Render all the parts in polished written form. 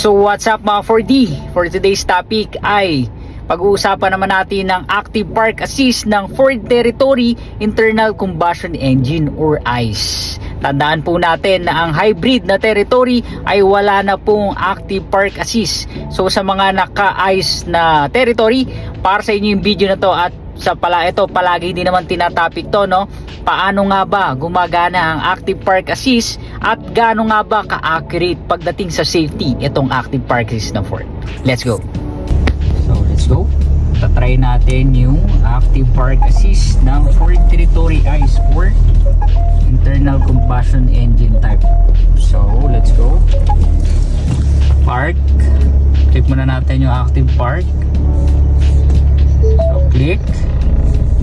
So what's up mga 4D? For today's topic ay pag-uusapan naman natin ng Active Park Assist ng Ford Territory Internal Combustion Engine or ICE. Tandaan po natin na ang hybrid na Territory ay wala na pong Active Park Assist. So sa mga naka-ICE na Territory, para sa inyo yung video na to at ito palagi din naman tinatopic to, no? Paano nga ba gumagana ang Active Park Assist at gaano nga ba ka-accurate pagdating sa safety itong Active Park Assist ng Ford? Let's go. So let's go. Tatry natin yung Active Park Assist ng Ford Territory ICE for internal combustion engine type. So let's go. Park. Click muna natin yung Active Park. So click,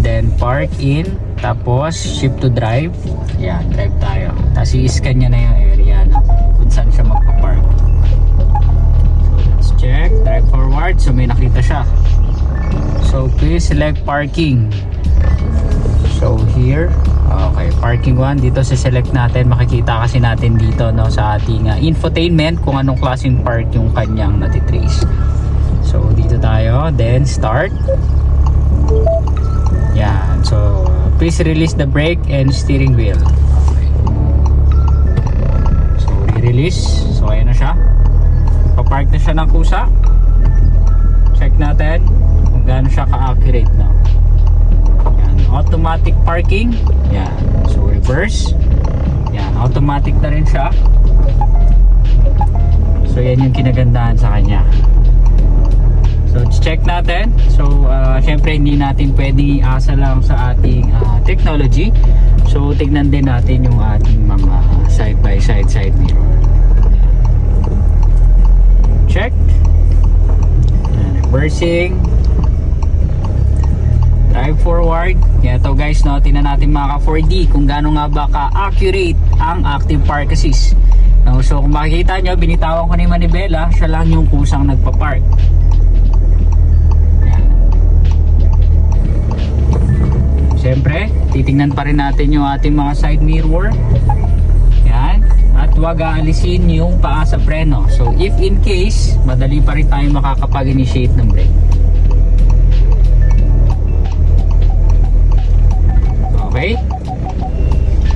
then park in, tapos shift to drive. Yan, drive tayo. Tapos i-scan niya na yung area na kung saan siya magpa-park. So let's check, drive forward. So may nakita siya. So please select parking. So here, okay, parking 1. Dito sa select natin, makikita kasi natin dito, no, sa ating infotainment kung anong klaseng park yung kanyang natitrace. So dito tayo, then start. Yan, so please release the brake and steering wheel. Okay. So re-release. So ayan na siya. Pa-park na siya ng kusa. Check natin kung gaano siya ka-accurate, no? Yan, automatic parking. Yan, so reverse. Yan, automatic na rin siya. So yan yung kinagandahan sa kanya. So check natin. So syempre hindi natin pwedeng iasa lang sa ating technology. So tignan din natin yung ating mga side by side mirror. Check. And reversing. Drive forward. Yan ito guys, no, tingnan natin mga 4D kung gaano nga ba ka-accurate ang Active Park Assist. So kung makikita nyo, binitawan ko ni Manibela, siya lang yung kusang nagpa-park. Siyempre, titingnan pa rin natin yung ating mga side mirror. Yan. At huwag aalisin yung paa sa preno. So, if in case, madali pa rin tayo makakapag-initiate ng brake. Okay.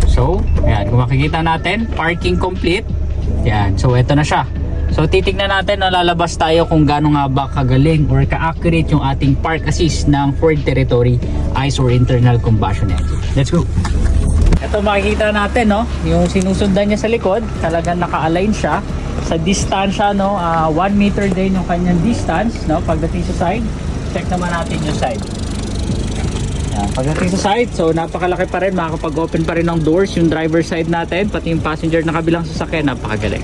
So, yan. Kung makikita natin, parking complete. Yan. So, ito na siya. So titignan natin na lalabas tayo kung gaano nga ba kagaling or ka-accurate yung ating park assist ng Ford Territory ICE or internal combustion engine. Let's go. Ito makikita natin, no, yung sinusundan niya sa likod, talagang naka-align siya sa distansya, no, 1 meter din yung kanyang distance, no, pagdating sa side. Check naman natin yung side. Yan, pagdating sa side, so napakalaki pa rin, makakapag-open pa rin ng doors yung driver side natin, pati yung passenger na kabilang sasakyan, napakagaling.